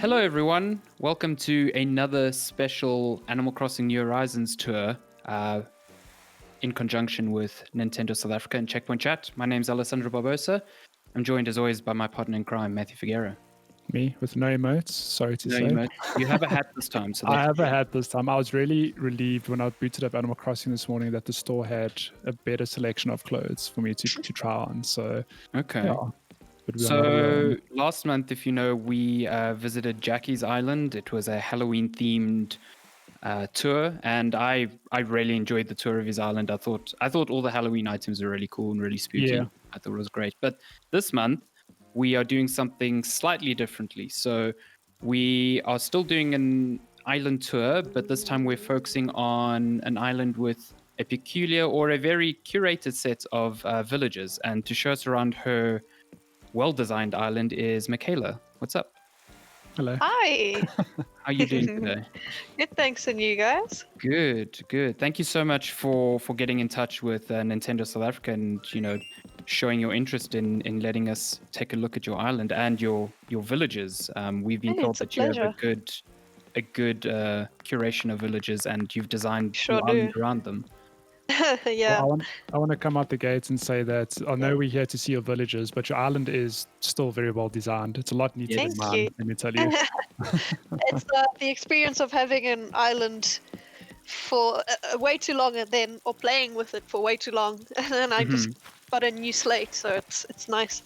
Hello, everyone. Welcome to another special Animal Crossing New Horizons tour in conjunction with Nintendo South Africa and Checkpoint Chat. My name's Alessandro Barbosa. I'm joined, as always, by my partner in crime, Matthew Figueroa. Me with no emotes, sorry to say. Emotes. You have a hat this time. So I have a hat this time. I was really relieved when I booted up Animal Crossing this morning that the store had a better selection of clothes for me to try on. So, okay. Yeah. So last month, if you know, we visited Jackie's Island. It was a Halloween-themed tour, and I really enjoyed the tour of his island. I thought all the Halloween items were really cool and really spooky. Yeah. I thought it was great. But this month, we are doing something slightly differently. So we are still doing an island tour, but this time we're focusing on an island with a peculiar or a very curated set of villages. And to show us around her well-designed island is Michaela. What's up? Hello. Hi. How are you doing today? Good, thanks, and you guys? Good. Thank you so much for getting in touch with Nintendo South Africa and, showing your interest in letting us take a look at your island and your villages. We've been told that you have a good curation of villages and you've designed your island around them. Yeah. Well, I want to come out the gates and say that I know we're here to see your villages, but your island is still very well designed. It's a lot neater than mine, let me tell you. It's the experience of having an island for way too long or playing with it for way too long, and then I just got a new slate, so it's nice.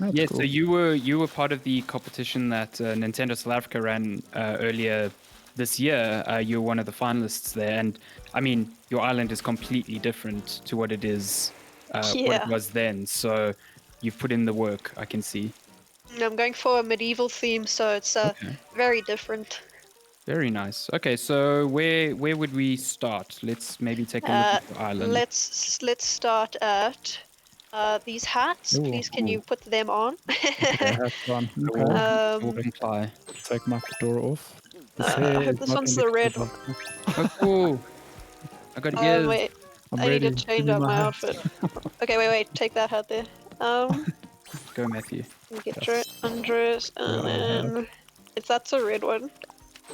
That's cool. So you were part of the competition that Nintendo South Africa ran earlier this year. You were one of the finalists there, and I mean, your island is completely different to what it is, what it was then. So you've put in the work, I can see. I'm going for a medieval theme, so it's very different. Very nice. Okay, so where would we start? Let's maybe take a look at your island. Let's start at these hats. Please, can you put them on? Hats on. We'll comply. Take my fedora off. I hope this one's the red one. Oh, cool. I got ears. Wait, I need to change up my outfit. Okay, wait, take that hat there. Go, Matthew. Get undressed, and then if that's a red one.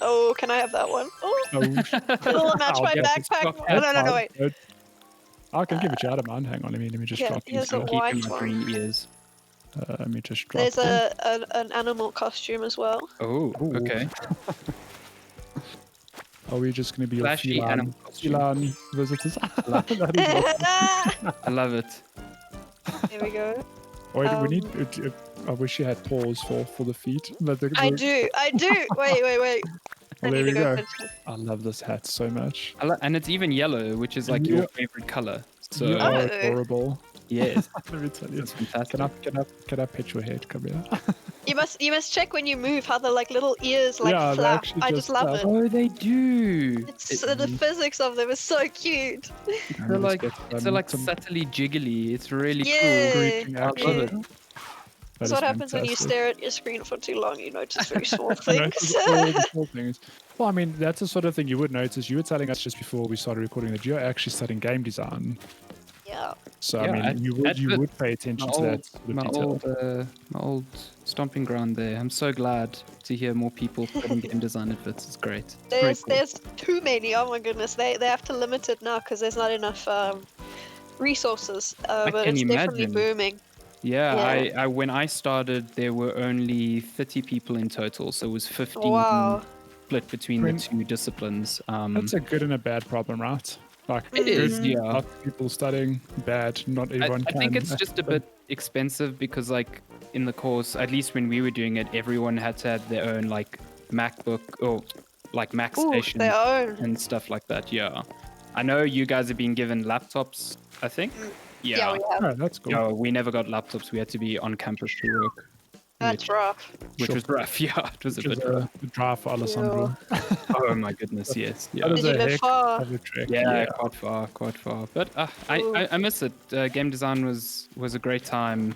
Oh, can I have that one? Oh, it'll match my backpack. No, wait. I can give it you out of mine. Hang on, let me just drop these. Here's a white one. Green ears. Let me just drop. There's an animal costume as well. Oh, okay. Are we just going to be flashy animal feline visitors? I love it. There we go. Wait, we need. I wish you had paws for the feet. I do. Wait. Well, there we go. I love this hat so much. And it's even yellow, which is like your favorite color. So you are adorable. Yes. Let me tell you. It's fantastic. Can I pet your head? Come here. You must check when you move how the little ears flap. I just love it. Oh, they do. The physics of them is so cute. They're like subtly jiggly. It's really cool. Yeah. I love it. That's what happens when you stare at your screen for too long. You notice very small things. Small things. Well, I mean, that's the sort of thing you would notice. You were telling us just before we started recording that you're actually studying game design. Yeah. So I mean, you would pay attention to that sort of detail. My old stomping ground there. I'm so glad to hear more people putting game design efforts. It's great. There's too many. Oh my goodness, they have to limit it now because there's not enough resources. But it's definitely booming. Yeah, I when I started, there were only 30 people in total, so it was 15 split between the two disciplines. That's a good and a bad problem, right? Like it is, yeah. Lots of people studying, bad. Not everyone can. I think it's just a bit expensive because, like, in the course, at least when we were doing it, everyone had to have their own like MacBook or like Mac station and stuff like that. Yeah, I know you guys have been given laptops. I think. Yeah, we have. Oh, that's cool. No, we never got laptops. We had to be on campus to work. That's rough. Which was rough, yeah. It was a bit rough. A drive for Alessandro. Oh my goodness, yes. Yeah. Did you live far? Yeah, quite far. But I miss it. Game design was a great time.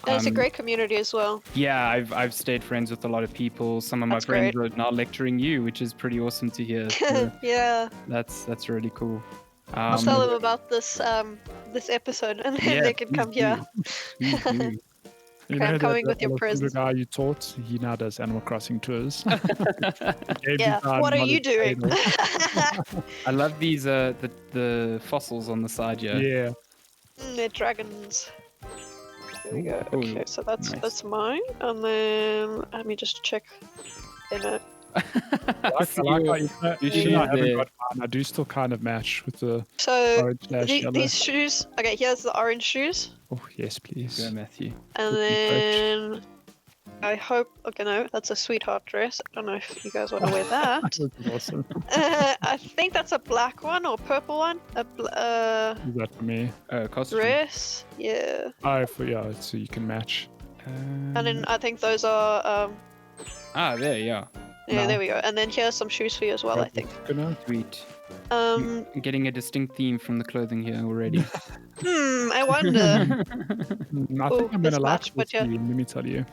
It's a great community as well. Yeah, I've stayed friends with a lot of people. Some of my friends are now lecturing you, which is pretty awesome to hear. So yeah. That's really cool. I'll tell them about this episode and then they can come here. You Okay, I'm know coming that with your Alessandro presents. guy you taught? He now does Animal Crossing tours. Yeah. What are you doing? I love these the fossils on the side here. Yeah. They're dragons. There we go. Ooh, Okay, so nice. that's mine, and then let me just check. I See like your- how even your though shoes I haven't there. got mine, I do still kind of match with the So orange/yellow. these shoes. Okay, here's the orange shoes, Oh yes, please. Go, Matthew. and Could be then I hope. Okay, no, that's a sweetheart dress. I don't know if you guys want to wear that. This is awesome. I think that's a black one or purple one. Is that for me? Costume. Dress. Yeah. Oh, yeah, so you can match. And then I think those are. There, yeah. Yeah, No. there we go. And then here's some shoes for you as well, I think. Gonna. Sweet. Um, I'm getting a distinct theme from the clothing here already. I wonder. I Ooh, think I'm gonna like mismatch, this but yeah. theme, let me tell you.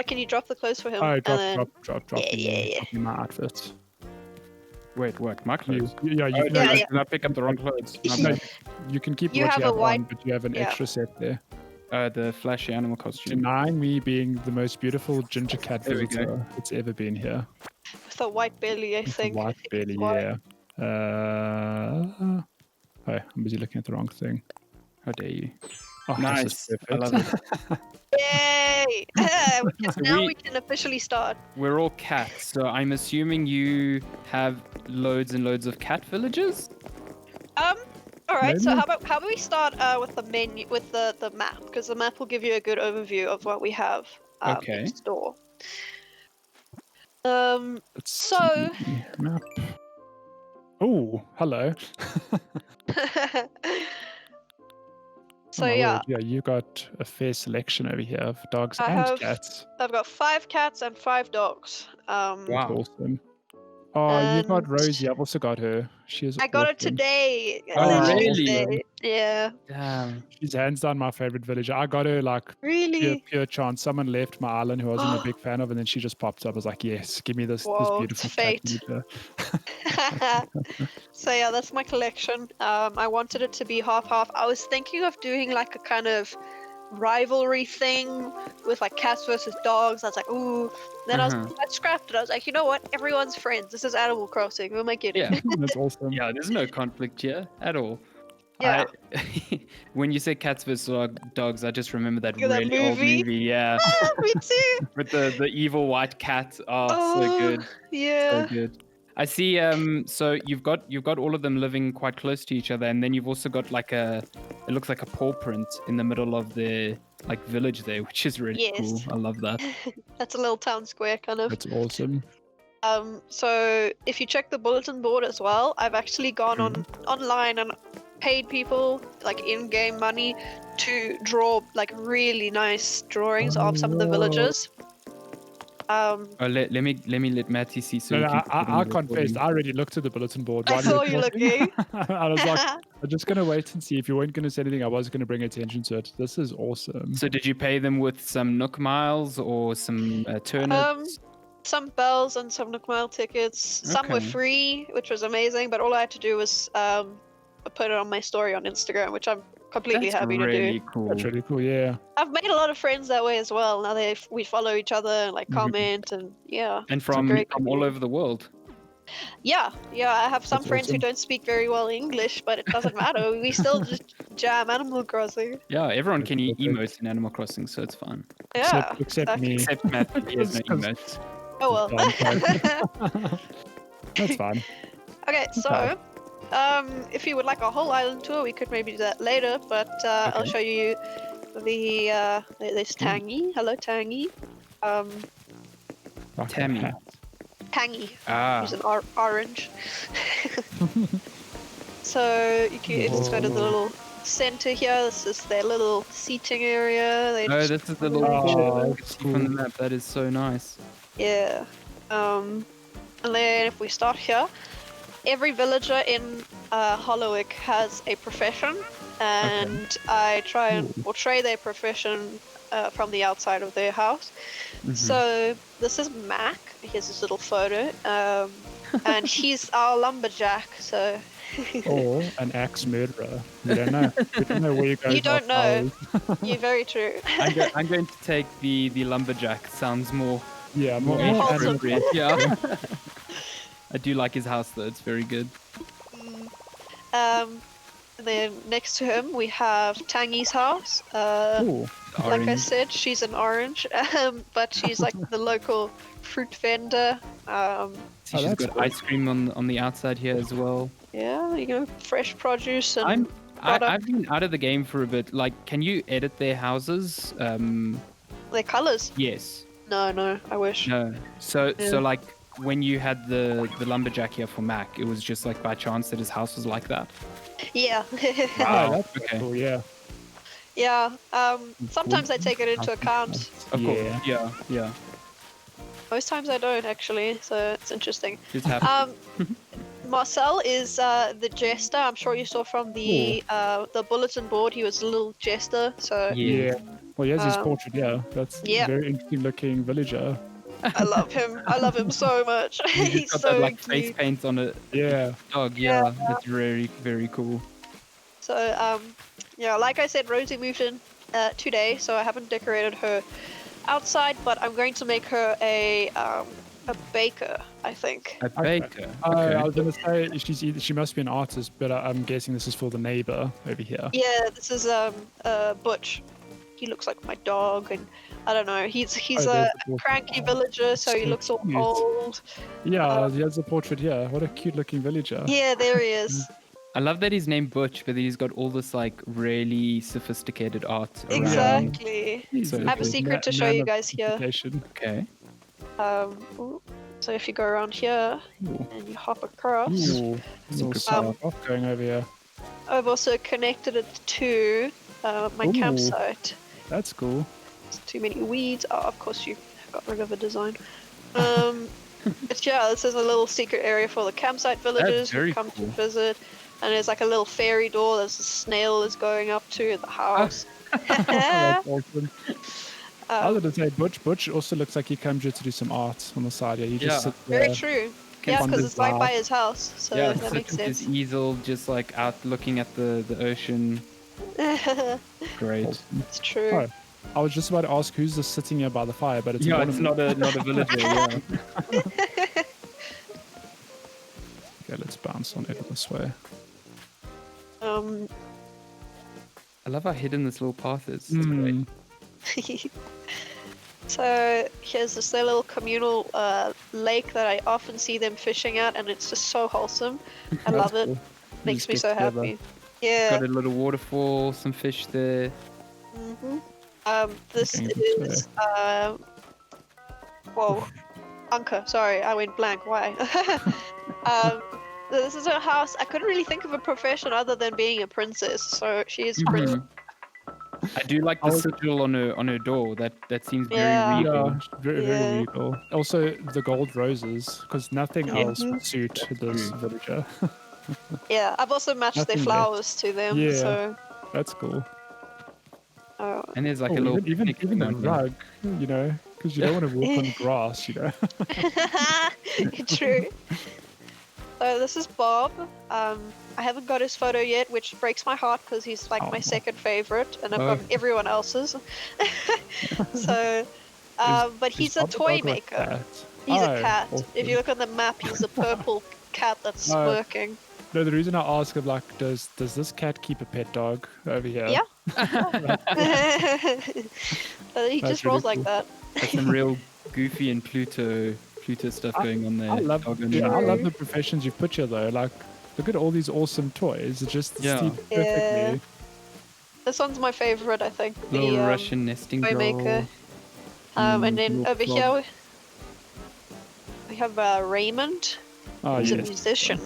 Can you drop the clothes for him? Oh, and then... drop Yeah. in my outfit. Wait, what? My You, clothes? yeah, you, Oh, no, no, Yeah, I yeah. did not pick up the wrong clothes. My no, bad. you can keep You what have you a have white- on, but you have an yeah. extra set there. The flashy animal costume. Denying me being the most beautiful ginger cat There we go. visitor that's ever been here. With a white belly, I With a think. white belly, White. yeah. Oh, I'm busy looking at the wrong thing. How dare you? Oh, Nice. This is I perfect. love it. Yay! Because So now we can officially start. We're all cats, so I'm assuming you have loads and loads of cat villages? All right. So Maybe. how about we start with the menu, with the map, because the map will give you a good overview of what we have Okay. in store. Let's So- see. Map. Oh, hello. So Oh my yeah, word, yeah, you got a fair selection over here of dogs I and have- cats. I've got 5 cats and 5 dogs. Wow. Awesome. Oh, you got And- Rosie. I've also got her. She is I got it awesome. today. Oh, literally really? today. Yeah. Damn. She's hands down my favorite villager. I got her like Really? pure chance. Someone left my island who I wasn't a big fan of, and then she just popped up. I was like, yes, give me this Whoa, beautiful it's cat fate. villager. So yeah, that's my collection. I wanted it to be half-half. I was thinking of doing like a kind of rivalry thing with like cats versus dogs. I was like, ooh. Then I scrapped it. I was like, you know what? Everyone's friends. This is Animal Crossing. Who am I kidding? Yeah. That's awesome. Yeah, there's no conflict here at all. Yeah. When you say cats versus dogs, I just remember that Yeah, that really old movie. movie. Yeah. Me too. With the evil white cat. Oh, so good. Yeah. So good. I see. So you've got all of them living quite close to each other, and then you've also got like it looks like a paw print in the middle of the like village there, which is really Yes. cool. I love that. That's a little town square kind of. That's awesome. So if you check the bulletin board as well, I've actually gone online and paid people like in-game money to draw like really nice drawings of some of the Whoa. villages. Oh, let me let Matty see. So No, we no, can put it in I the confessed. recording. I already looked at the bulletin board. I while saw were you talking. looking. I was like, I'm just going to wait and see. If you weren't going to say anything, I was going to bring attention to it. This is awesome. So did you pay them with some Nook miles or some turnips? Some bells and some Nook Mile tickets. Some were Okay. free, which was amazing, but all I had to do was put it on my story on Instagram, which I'm completely That's happy to do. really cool. That's really cool, yeah. I've made a lot of friends that way as well. Now we follow each other and like comment and yeah. And it's a from great all community. over the world. Yeah. I have some That's friends who awesome. don't speak very well English, but it doesn't matter. We still just jam Animal Crossing. Yeah, everyone can That's perfect. emote in Animal Crossing, so it's fun. Yeah. Except exactly. me. Except Matt, he has no emotes. Oh well. That's fine. Okay, so if you would like a whole island tour, we could maybe do that later. But I'll Okay. show you there's Tangy. Hello, Tangy. Okay. Tammy. Tangy. Ah, He's an orange. So you can just go to the little center here. This is their little seating area. They no, just- this is the little Oh, picture that you can that's see from the map. That is so nice. Yeah. And then if we start here, every villager in Hollowick has a profession, and I try and portray their profession from the outside of their house. Mhm. So this is Mac. Here's his little photo. and he's our lumberjack. So Or an axe murderer. We don't know. We don't know where you go. you don't know. You're very true. I'm going to take the lumberjack. Sounds more Yeah, more Yeah, wholesome. appropriate. Yeah. I do like his house though. It's very good. And then next to him we have Tangy's house. Ooh. Like I Orange. said, she's an orange, but she's like the local fruit vendor. See, she's that's got cool. ice cream on the outside here as well. Yeah, fresh produce and I've product. been out of the game for a bit. Like, can you edit their houses? Their colors. Yes. No, I wish. No. So Yeah. like when you had the lumberjack here for Mac, it was just like by chance that his house was like that. Yeah. Wow, that's Okay. cool, yeah. Yeah. Sometimes I take it into account. Of Yeah. course. Yeah. Most times I don't actually, so it's interesting. Just happens. Marcel is the jester. I'm sure you saw from the bulletin board. He was a little jester. So Yeah. Well, he has his Um, portrait, yeah. That's yeah. a very interesting looking villager. I love him. I love him so much. He's He's got so that like face cute. paint on a Yeah. dog. Yeah. Yeah, that's very very cool. So yeah, like I said, Rosie moved in today, so I haven't decorated her outside, but I'm going to make her a baker, I think. A baker. I Okay. was going to say she must be an artist, but I'm guessing this is for the neighbor over here. Yeah, this is Butch. He looks like my dog, and I don't know. He's there's a the portrait. cranky villager, so he so looks all cute. old. Yeah, he has a portrait here. What a cute looking villager. Yeah, there he is. I love that he's named Butch, but he's got all this like really sophisticated art around. Exactly. He's I have a little secret to show man you of guys here. sophistication. Okay. Ooh. So if you go around here Ooh. and you hop across, Ooh, little good side off going over here. I've also connected it to my Ooh. campsite. That's cool. There's too many weeds. Oh, of course you got rid of the design. But yeah, this is a little secret area for the campsite villagers who very come cool. to visit. And there's like a little fairy door. There's a snail is going up to the house. That's awesome. I was Um, going to say, Butch also looks like he comes here to do some art on the side. Yeah, he Yeah. just sits very there. true. Can Yeah, find because the it's right by glass. his house, so Yeah, that sit makes with sense. his easel, just like out looking at the ocean. Great. Awesome. It's true. Oh, I was just about to ask who's just sitting here by the fire, but it's Yeah, one it's of not a villager. Yeah. Okay, let's bounce on over this way. Um, I love how hidden this little path is. It's great. Mm. so here's this little communal lake that I often see them fishing at, and it's just so wholesome. I That's love it. cool. Makes Just me get so together. happy. Yeah. Got a little waterfall, some fish there. This Okay, is whoa, Anka. Sorry, I went blank. Why? This is her house. I couldn't really think of a profession other than being a princess, so she is a princess. I do like the sigil on her door. That seems very Yeah. regal. Yeah, very, Yeah. very regal. Also, the gold roses, because nothing Yeah. else would suit this True. villager. Yeah, I've also matched their Nothing flowers to them. Yeah. So, That's cool. And there's like Oh, a little even picnic the going on. rug, you know, because you don't want to walk on grass, you know. true. So this is Bob. I haven't got his photo yet, which breaks my heart because he's like my Oh. second favorite, and I've Oh. got everyone else's. So, but he's a Bob the toy dog or a maker. cat? He's Oh, a cat. If awesome. you look on the map, he's a purple cat that's No. smirking. No, the reason I ask is like, does this cat keep a pet dog over here? Yeah. He That's just rolls really like that. There's some real Goofy and Pluto stuff going on there. I love, Dog and yeah, I cat. love the professions you've put here though. Like, look at all these awesome toys. It's just Yeah. steeped Yeah. perfectly. This one's my favorite, I think. Little The Russian nesting toy doll. maker. And then little over frog. here we have Raymond. Oh, He's a yes. musician.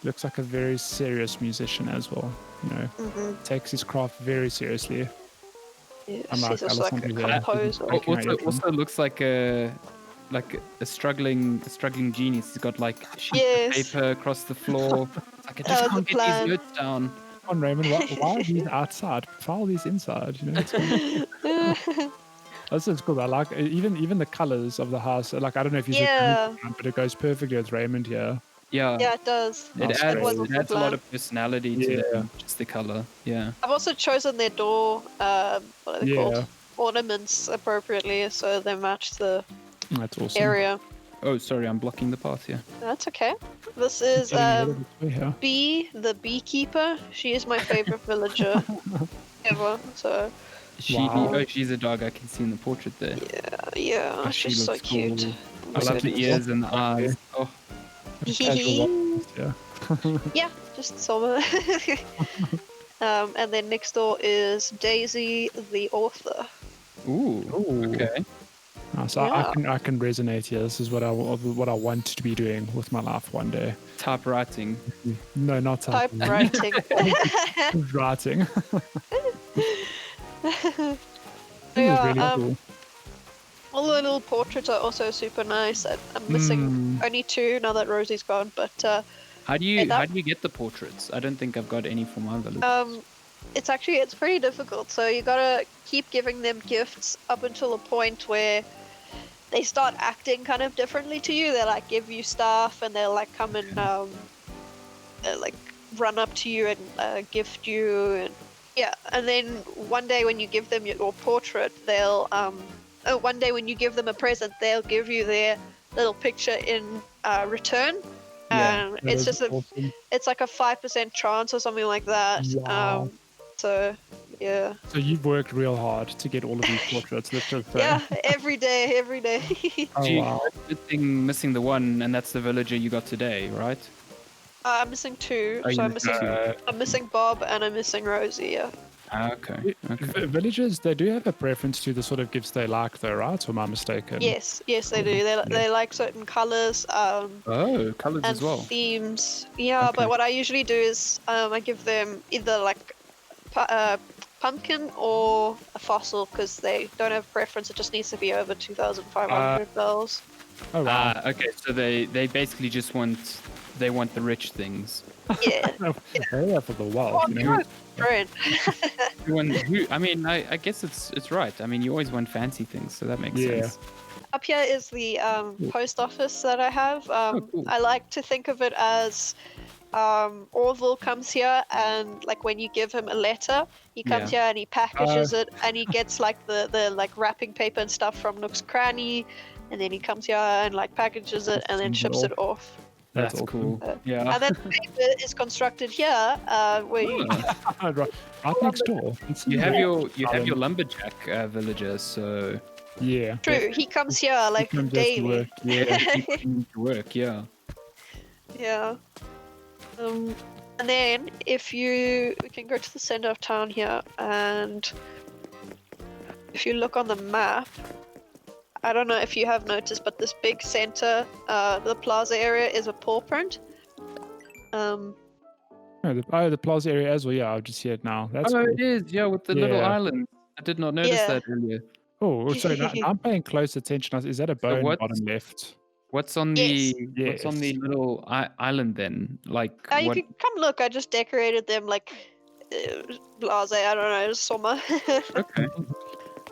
Looks like a very serious musician as well. You know, Mm-hmm. takes his craft very seriously. Yes, Unlike he's also like a Alessandro here. composer. Oh, Okay, Also, I can- also looks like a struggling genius. He's got like sheets Yes. of paper across the floor. It's like I That just was can't the get plan. these notes down. Come on, Raymond, why are these outside? File these inside. You know, it's This is cool. I like even the colors of the house. Like I don't know if you said Yeah. but it goes perfectly with Raymond here. Yeah. Yeah, it does. It That's adds, great. was it the adds a lot plan. of personality to Yeah. them, just the color. Yeah. I've also chosen their door, what are they Yeah. called? Ornaments appropriately, so they match the That's awesome. area. Oh, sorry, I'm blocking the path here. That's okay. This is Getting rid of it here. Bee, the beekeeper. She is my favorite villager ever. So Wow. Oh, she's a dog I can see in the portrait there. yeah, Oh, she she's so looks cute. cool. I That's love the such a ears and the soft eyes. Oh, Casual yeah. Yeah, just summer. And then next door is Daisy, the author. ooh. Okay. So Yeah. I can resonate here. This is what I want to be doing with my life one day. Typewriting. No, not Typewriting. writing. This is Yeah, really cool. all the little portraits are also super nice. I'm missing only two now that Rosie's gone, but How do you that- get the portraits? I don't think I've got any for my village. it's pretty difficult. So you gotta keep giving them gifts up until a point where they start acting kind of differently to you. They like give you stuff, and they'll like come and like run up to you and gift you, and yeah. And then one day when you give them your portrait, they'll one day when you give them a present, they'll give you their little picture in return. Yeah, And it's just awesome. it's like a 5% chance or something like that. Wow. So yeah. So you've worked real hard to get all of these portraits. That's so fair. Yeah, every day. Oh, Gee, wow. Good thing missing the one, and that's the villager you got today, right? I'm missing two. Oh, So you I'm missing two. I'm missing Bob and I'm missing Rosie. Yeah. Ah, okay. Okay. Villagers, they do have a preference to the sort of gifts they like, though, right? Or am I mistaken? Yes, they do. They like certain colors. Oh, colors And as well. themes. Yeah, Okay. but what I usually do is I give them either like pumpkin or a fossil because they don't have preference. It just needs to be over 2,500 bells. Oh, wow. Ah, okay. So they basically just want the rich things. Yeah. Yeah, for the Oh, wealth, you know? you're a friend. I mean, I guess it's right. I mean, you always want fancy things, so that makes Yeah. sense. Up here is the post office that I have. Cool. I like to think of it as Orville comes here and like when you give him a letter, he comes here and he packages it and he gets like the like wrapping paper and stuff from Nook's Cranny, and then he comes here and like packages it and then ships it off. That's awesome. cool. Yeah. And then the paper is constructed here, where you Ah, right next door. you have your lumberjack villager, so Yeah. true. He comes here like Comes just to daily. work, Yeah. you need to work. Yeah. Yeah. And then we can go to the center of town here, and if you look on the map, I don't know if you have noticed, but this big center, the plaza area is a paw print. Oh, the plaza area as well. Yeah, I'll just see it now. That's Oh, cool. it is. Yeah, with the little Yeah. island. I did not notice Yeah. that earlier. Oh, sorry. Now I'm paying close attention. Is that a bone what- bottom left? What's on Yes. the what's on the little island then? Like You what? can come look. I just decorated them like blase. I don't know, summer. Okay.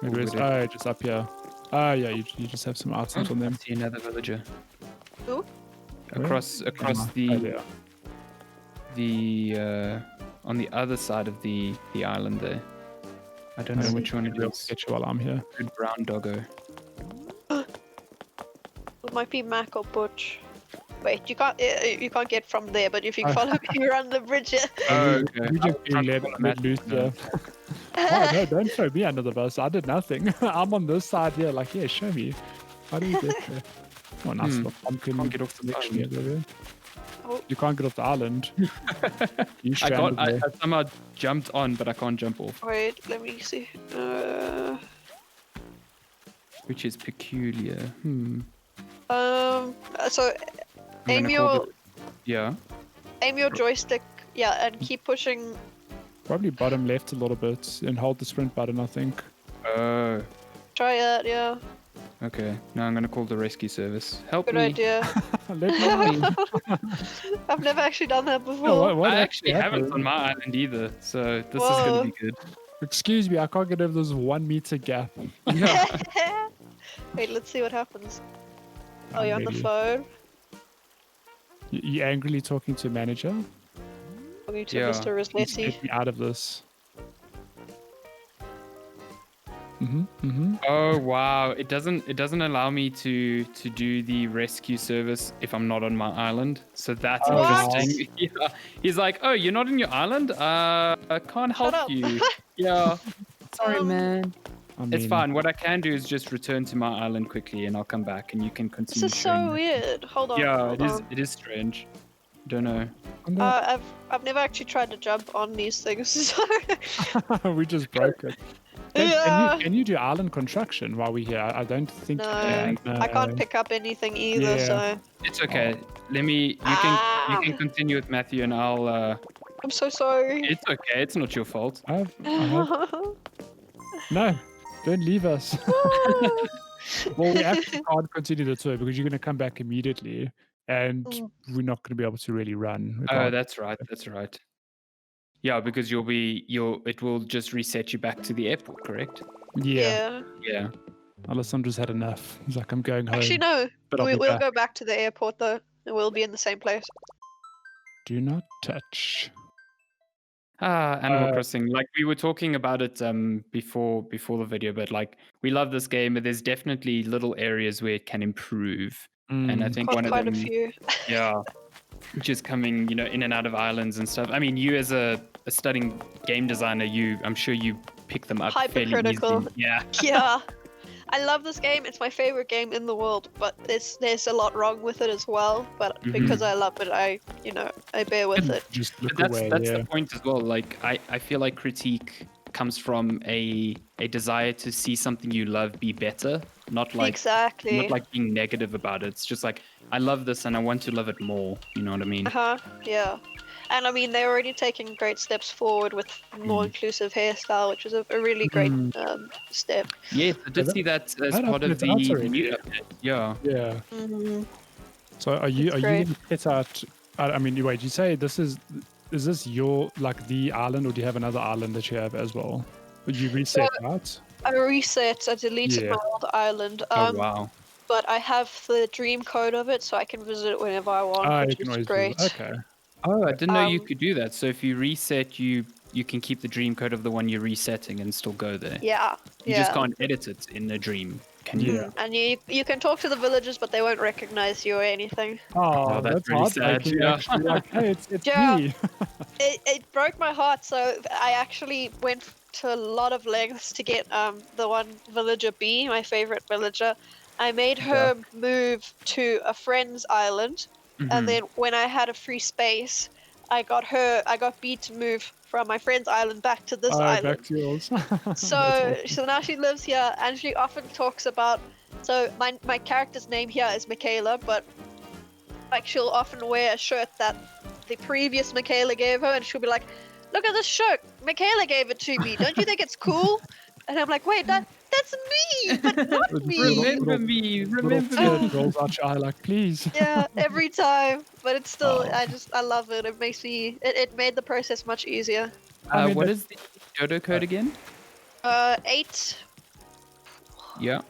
Where is- Ooh, Oh, just up here. Oh, yeah. You just have some items on I them. see another villager. Who? Across Oh, the there. on the other side of the island there. I don't know which one it I'll is. get you while I'm here. Good brown doggo. It might be Mac or Butch. Wait, you can't get from there, but if you follow me around the bridge here. Oh, okay. You just I'll being try to let follow loose Matt. here. Oh, no, don't throw me under the bus. I did nothing. I'm on this side here. Like, yeah, show me. How do you get there? Oh, nice little pumpkin. Can't get off the connection island. over there. Oh. You can't get off the island. You I stranded I there. somehow jumped on, but I can't jump off, Wait, let me see. which is peculiar. So I'm aim gonna your call it- Yeah. aim your joystick, yeah, and keep pushing. Probably bottom left a little bit and hold the sprint button, I think. Oh. Try that, yeah. Okay. Now I'm gonna call the rescue service. Help Good me. idea. Let me know. I've never actually done that before. Oh, what I actually haven't happened? on my island either, so this is Whoa. gonna be good. Excuse me, I can't get over this 1 meter gap. Yeah. Wait, let's see what happens. Oh, you're on the Maybe. phone. You angrily talking to a manager? Talking to Yeah. Mr. Please Rosletti. get me out of this. Oh wow! It doesn't allow me to do the rescue service if I'm not on my island. So that's Oh, interesting. Yeah. He's like, oh, you're not in your island? I can't help up. you. Yeah. Sorry, man. I It's mean, fine. What I can do is just return to my island quickly, and I'll come back, and you can This continue. is so showing me. weird. Hold on. Yeah, hold on. it is strange. Don't know. I've never actually tried to jump on these things. So we just broke it. yeah. Can you do island construction while we're here? I don't think you No, can. I can't pick up anything either. Yeah. So It's okay. You can continue with Matthew, and I'll. I'm so sorry. It's okay. It's not your fault. No, don't leave us. Well, we actually can't continue the tour because you're going to come back immediately, and we're not going to be able to really run. Oh, that's right. That's right. Yeah, because it will just reset you back to the airport, correct? Yeah. Yeah. Alessandra's had enough. He's like, I'm going home. Actually, no. But I'll be We'll back. go back to the airport though, and we'll be in the same place. Do not touch. Animal Crossing. Like we were talking about it before the video, but like we love this game, but there's definitely little areas where it can improve. And I think one of Quite them, a few. yeah, just coming, in and out of islands and stuff. I mean, you as a studying game designer, I'm sure you pick them up fairly Hypercritical. easily. Yeah. Yeah. I love this game. It's my favorite game in the world, but there's a lot wrong with it as well. But because I love it, I bear with it. Just look But away. that's Yeah. the point as well. Like I feel like critique comes from a desire to see something you love be better, not like Exactly. not like being negative about it. It's just like I love this and I want to love it more. You know what I mean? Yeah. And I mean, they're already taking great steps forward with more inclusive hairstyle, which is a really great step. Yes, I did see that as that part of update's the out already. new update. Yeah. Yeah. Mm-hmm. So are you That's going great. to pit out? I mean, wait. You say is this your like the island, or do you have another island that you have as well? Would you reset that? I reset. I deleted Yeah. my old island. Oh wow. But I have the dream code of it, so I can visit it whenever I want, You which can is always great. do. Okay. Oh, I didn't know you Um, could do that. So if you reset, you can keep the dream code of the one you're resetting and still go there. Yeah. You yeah. just can't edit it in the dream, can you? Yeah. And you can talk to the villagers, but they won't recognize you or anything. Oh, that's really sad, heartbreaking, yeah. actually. Like, hey, it's Yeah. me. It broke my heart, so I actually went to a lot of lengths to get the one villager B, my favorite villager. I made her move to a friend's island, and then when I had a free space, I got B to move from my friend's island back to this island. Back to yours. So now she lives here, and she often talks about. So my character's name here is Michaela, but like she'll often wear a shirt that the previous Michaela gave her, and she'll be like, "Look at this shirt, Michaela gave it to me. Don't you think it's cool?" And I'm like, "Wait, that's me, but not me." Remember me, remember me. Rolls out your eye like, please. Yeah, every time, but it's still Oh. I love it. It makes me it made the process much easier. I mean, What is the Dodo code again? 8 Yeah.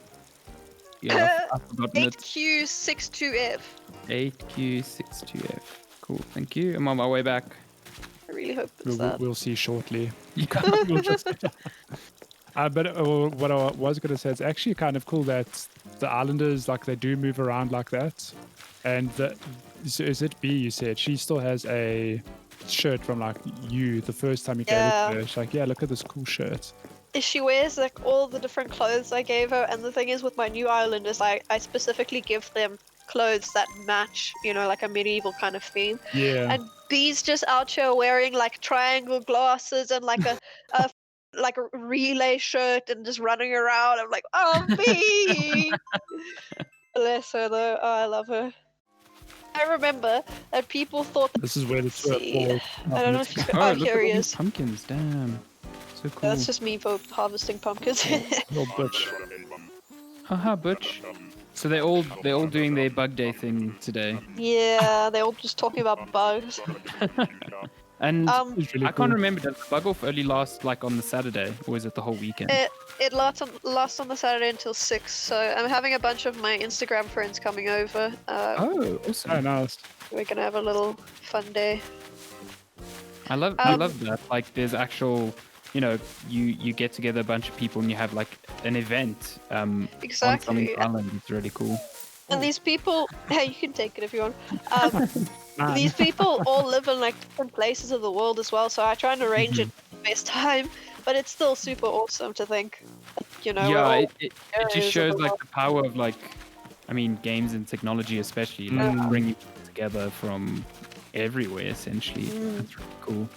Yeah, I've forgotten it. 8Q62F. 8Q62F. Cool, thank you. I'm on my way back. I really hope it's that. We'll see shortly. We'll just- but what I was going to say, it's actually kind of cool that the islanders, like, they do move around like that. And so is it B, you said? She still has a shirt from, like, you the first time you gave it to her. She's like, yeah, look at this cool shirt. She wears like all the different clothes I gave her, and the thing is with my new islanders, I specifically give them clothes that match, like a medieval kind of theme. Yeah. And B's just out here wearing like triangle glasses and like a like a relay shirt and just running around. I'm like, oh, B! Bless her though. Oh, I love her. I remember that people thought that. This is where the tour See, falls. I don't know if you. Oh, Oh, look here at he all these is. pumpkins, damn. So cool. That's just me for harvesting pumpkins. Little bitch. Haha, Butch. So they're all doing their bug day thing today. Yeah, they're all just talking about bugs. And It's really I can't cool. remember, does the bug off only last like on the Saturday, or is it the whole weekend? It lasts on the Saturday until 6. So I'm having a bunch of my Instagram friends coming over. Oh, awesome. Oh, nice. We're gonna have a little fun day. I love that. Like, there's actual, you get together a bunch of people and you have like an event on Exactly. some island. It's really cool. And these people, hey, you can take it if you want. Man. These people all live in like different places of the world as well, so I try and arrange it at the best time. But it's still super awesome to think, we're Yeah, all it areas just of shows the like world. the power of like, I mean, games and technology especially, like bringing people together from everywhere essentially. That's really cool.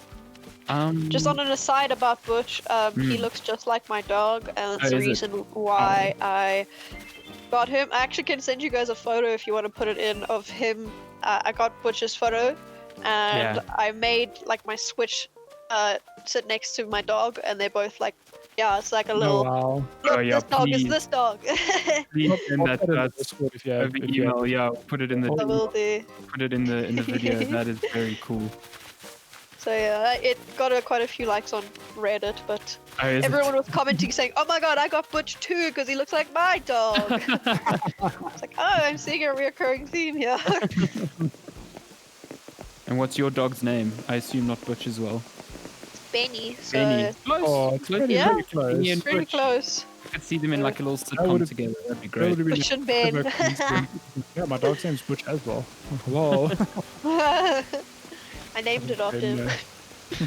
Just on an aside about Butch, he looks just like my dog, and that's the is it? reason why I got him. I actually can send you guys a photo if you want to put it in of him. I got Butch's photo, and I made like my Switch sit next to my dog, and they're both like, it's like a Oh, little. wow. Look, Oh, yeah, this dog is please. this dog. Please send I'll that put it to in us the Discord if you over have. If you email. have. Yeah, put it in I will do. put it in the video. That is very cool. So yeah, it got quite a few likes on Reddit, but Oh, is it? everyone was commenting saying, "Oh my god, I got Butch too because he looks like my dog." It's like, oh, I'm seeing a reoccurring theme here. And what's your dog's name? I assume not Butch as well. Benny, so Benny. Close. Oh, it's pretty, Yeah. pretty close. Benny and pretty Butch. close. I could see them in like a little sitcom would've- together. That'd be That great. would've been Butch a and Ben. clever coincidence. Yeah, my dog's name's Butch as well. Whoa. I named it after him. Yeah.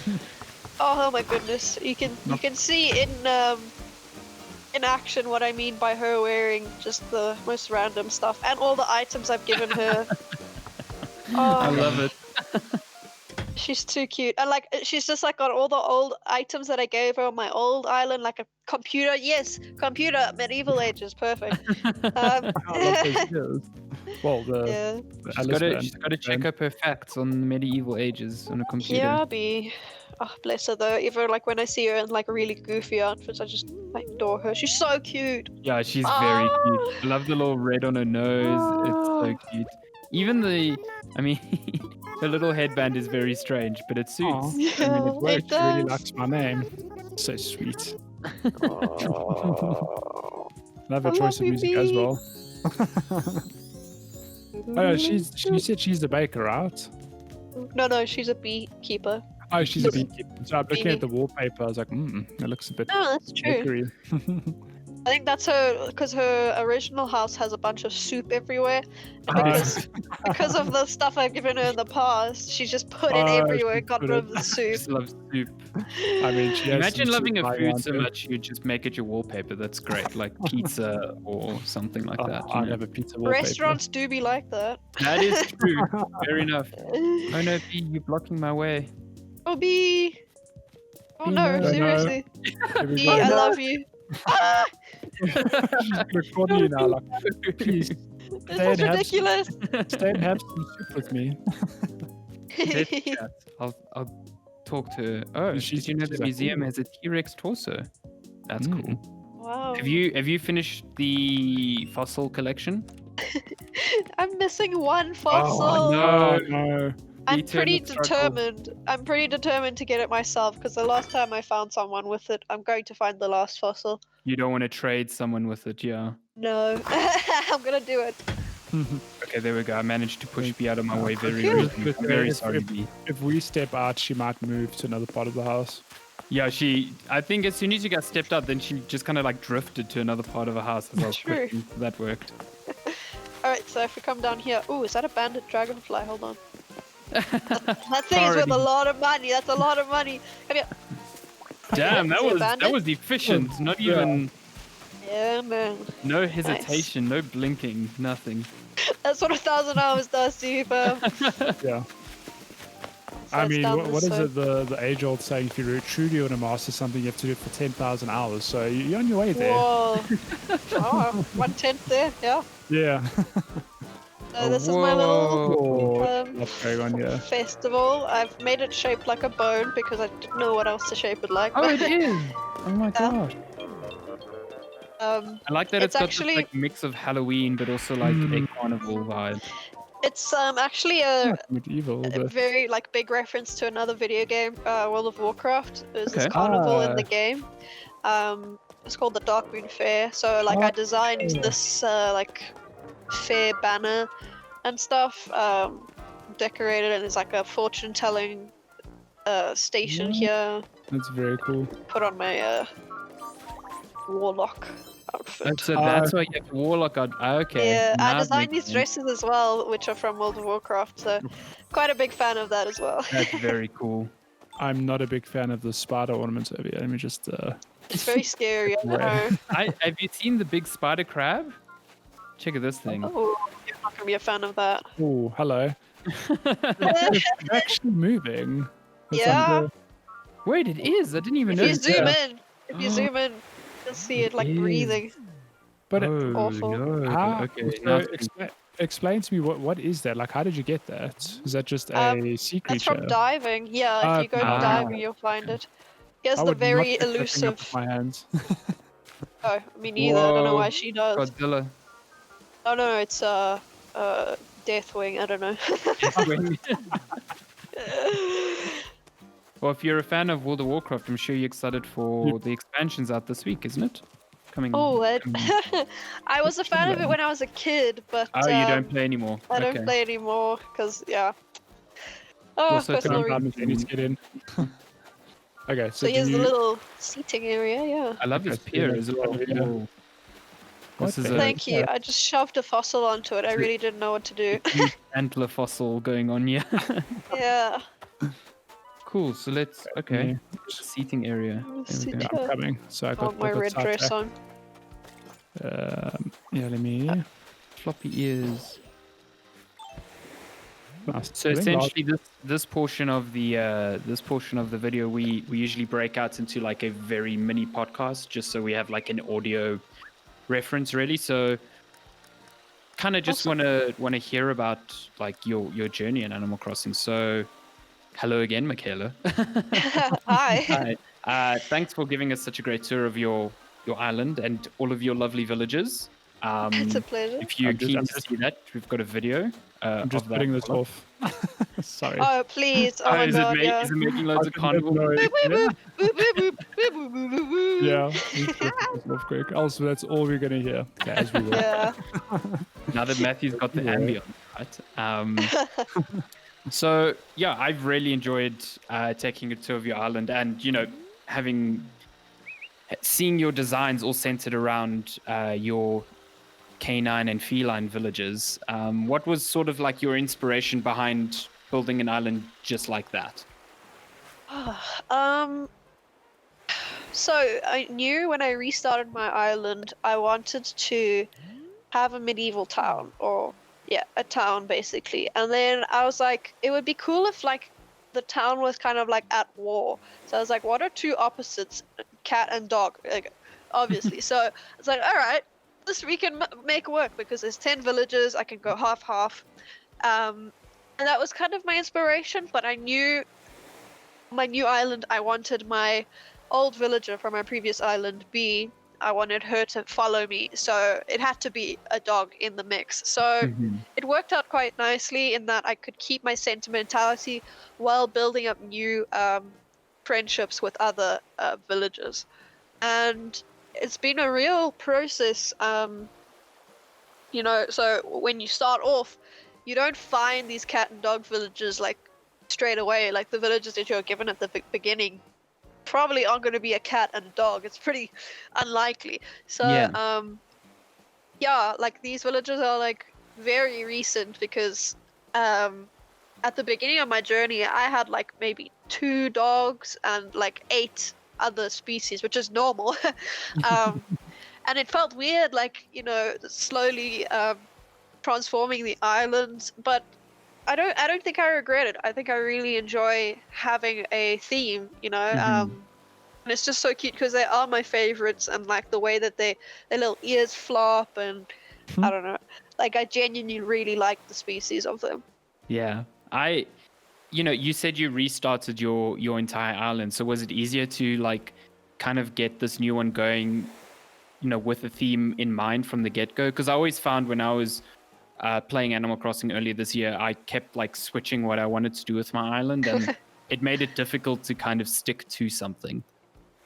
Oh my goodness, you can see in action what I mean by her wearing just the most random stuff and all the items I've given her. I Oh, love it. she's too cute, and like she's just like got all the old items that I gave her on my old island, like a computer. Yes, computer, medieval ages, perfect. I love those skills. Well, Yeah, the She's Alice got to band. check up her facts on the medieval ages on a computer. yeah, be. Oh, bless her though. Even like when I see her in like really goofy outfits, I just adore her. She's so cute. Yeah, she's very Ah. cute. I love the little red on her nose. It's so cute. Even her little headband is very strange, but it suits. Aw. Yeah, I mean, it works. it She really does. likes my name. So sweet. Oh. Love her I choice love of you, music as Bee. well. Oh, no, you said she's the baker, right? No, she's a beekeeper. Oh, she's a beekeeper. So I'm looking Beanie. at the wallpaper. I was like, that looks a bit No, that's true. bakery. I think that's her, because her original house has a bunch of soup everywhere. And because of the stuff I've given her in the past, she's just put it Oh, everywhere, she got put rid it- of the She soup. just loves soup. I mean, she has Imagine some loving soup a lying food around so her. much you just make it your wallpaper. That's great, like pizza or something like that. I have a pizza wallpaper. Restaurants do be like that. That is true. Fair enough. Oh no, P, you're blocking my way. Oh, Bee! Oh Bee, no, no. seriously. Here we Bee, go. I love you. Ah! She's recording you now. Like, please This Stay is and have ridiculous. stay and have some soup with me. Let's chat. I'll talk to her. Oh, She's- did you know the she's like, museum "Ooh." has a T-Rex torso? That's cool. Wow. Have you finished the fossil collection? I'm missing one fossil. Oh no. I'm Eternal pretty struggle. determined. I'm pretty determined to get it myself because the last time I found someone with it, I'm going to find the last fossil. You don't want to trade someone with it, yeah. No, I'm gonna do it. Okay, there we go. I managed to push B out of my way very Phew. recently. I'm very sorry, B. If we step out, she might move to another part of the house. Yeah, I think as soon as you guys stepped up, then she just kind of like drifted to another part of a house as I was True. pushing. So that worked. Alright, so if we come down here. Ooh, is that a banded dragonfly? Hold on. That thing is worth a Already. lot of money. That's a lot of money. Come here. Damn, Is it that abandoned? was efficient. Not Yeah. even Yeah, man. no hesitation, no blinking, nothing. That's what 1,000 hours does to you, fam. Yeah. So I it's mean, down what is this way. it? The age-old saying: if you truly want to master something, you have to do it for 10,000 hours. So you're on your way there. Whoa. Oh, 1/10 there, yeah. Yeah. So this is my little Oh, um, what's going on here? festival. I've made it shaped like a bone because I didn't know what else to shape it like. Oh, it is. Oh my gosh. Um, I like that It's it's got actually- this like mix of Halloween, but also like a carnival vibe. It's actually Not medieval, a but very like big reference to another video game, World of Warcraft. There's this Okay. carnival in the Ah. game. It's called the Darkmoon Fair. So like I designed this like fair banner and stuff, decorated, and it's like a fortune telling station here. that's very cool. Put on my warlock outfit. So that's why you have warlock on. Okay. Yeah, I now it designed makes these sense. dresses as well, which are from World of Warcraft. So quite a big fan of that as well. That's very cool. I'm not a big fan of the spider ornaments over here. Let me just It's very scary. I Right. know. Have you seen the big spider crab? Check out this thing. Oh, you're not gonna be a fan of that. Oh, hello. It's actually moving. It's Yeah. like Wait, it is. I didn't even If you notice. zoom that. in, you'll see it like is. breathing. but Oh awful. no. how, Okay. so Now it's getting- explain to me what is that? Like, how did you get that? Is that just a sea That's creature? from diving. Yeah, if you go Ah. diving, you'll find it. Here's I the would not very pick that thing up elusive. with my hands. Oh, me neither. I don't know why Whoa, she does. Godzilla. Oh no, it's Deathwing. I don't know. Well, if you're a fan of World of Warcraft, I'm sure you're excited for the expansions out this week, isn't it? Coming. Oh, coming- I was a fan of it when I was a kid, but Oh, you don't play anymore. I don't Okay. play anymore because Oh, Also, personal Tom reasons. I need to get in. Okay, So so here's do the you, little seating area. Yeah. I love this Okay, pier so as well. yeah. Whoa. This What is the a Thank you. I just shoved a fossil onto it. I really didn't know what to do. huge antler fossil going on here. Yeah. Cool. So let's. Okay. Yeah. Seating area. Let's There we see. go. I'm coming. So I Oh, got my I got red dress sidetracked. on. Yeah, let me. Floppy ears. Nice. So I think essentially, this portion of the video, we usually break out into like a very mini podcast, just so we have like an audio reference, really. So, kind of just Awesome. want to hear about like your journey in Animal Crossing. So, hello again, Michaela. Hi. Hi. Thanks for giving us such a great tour of your island and all of your lovely villages. It's a pleasure. If you're I'm keen just- to see that, we've got a video. I'm just of that. putting this off. Sorry. Oh, please. Oh my is, god, it yeah. is it making loads of carnival? Boop, boop, boop, boop, boop, boop, boop, boop, boop, boop. Yeah, let's put this off quick. Also, that's all we're gonna hear. Yeah, as we will. Yeah. Now that Matthew's got the Yeah. ambience, right? So yeah, I've really enjoyed taking a tour of your island, and seeing your designs all centered around your canine and feline villages. What was sort of like your inspiration behind building an island just like that? So I knew when I restarted my island, I wanted to have a medieval town, or a town basically. And then I was like, it would be cool if like the town was kind of like at war. So I was like, what are two opposites, cat and dog? Like, obviously. So it's like, all right, this we can make work because there's 10 villages. I can go half. And that was kind of my inspiration. But I knew my new island, I wanted my old villager from my previous island, I wanted her to follow me, so it had to be a dog in the mix. So it worked out quite nicely in that I could keep my sentimentality while building up new friendships with other villagers. And it's been a real process, so when you start off, you don't find these cat and dog villages like straight away. Like the villages that you're given at the beginning probably aren't going to be a cat and a dog. It's pretty unlikely. So like these villages are like very recent because at the beginning of my journey I had like maybe 2 dogs and like 8 other species, which is normal. And it felt weird, like, slowly transforming the islands, but I don't think I regret it. I think I really enjoy having a theme, and it's just so cute because they are my favorites, and like the way that their little ears flop, and I don't know, like I genuinely really like the species of them. Yeah, you said you restarted your entire island, so was it easier to like kind of get this new one going, with a theme in mind from the get-go? Because I always found when I was playing Animal Crossing earlier this year, I kept like switching what I wanted to do with my island, and it made it difficult to kind of stick to something.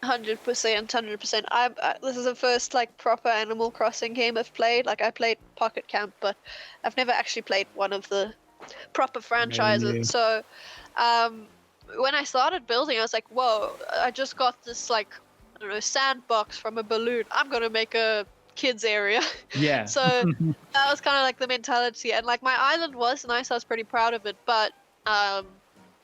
100%, 100%. This is the first like proper Animal Crossing game I've played. Like I played Pocket Camp, but I've never actually played one of the proper franchises. Really? So, when I started building, I was like, whoa! I just got this like, I don't know, sandbox from a balloon. I'm gonna make a kids area. Yeah. So that was kind of like the mentality, and like my island was nice. I was pretty proud of it, but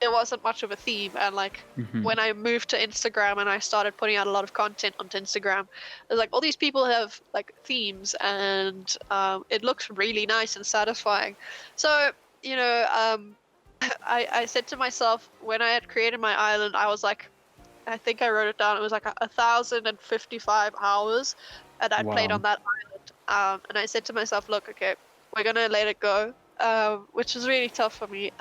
there wasn't much of a theme. And like when I moved to Instagram and I started putting out a lot of content onto Instagram, there's like all these people have like themes, and it looks really nice and satisfying. So you know, I said to myself when I had created my island, I was like, I think I wrote it down. It was like 1,055 hours, and I played Wow. on that island. And I said to myself, look, okay, we're gonna let it go, which was really tough for me.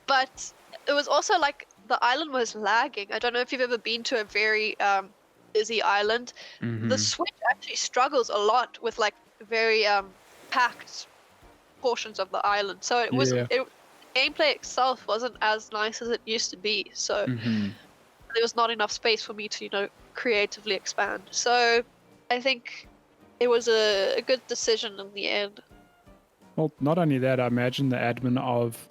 But it was also like the island was lagging. I don't know if you've ever been to a very busy island. The Switch actually struggles a lot with like very packed portions of the island. So it was gameplay itself wasn't as nice as it used to be. So there was not enough space for me to, you know, creatively expand. So I think it was a good decision in the end. Well, not only that, I imagine the admin of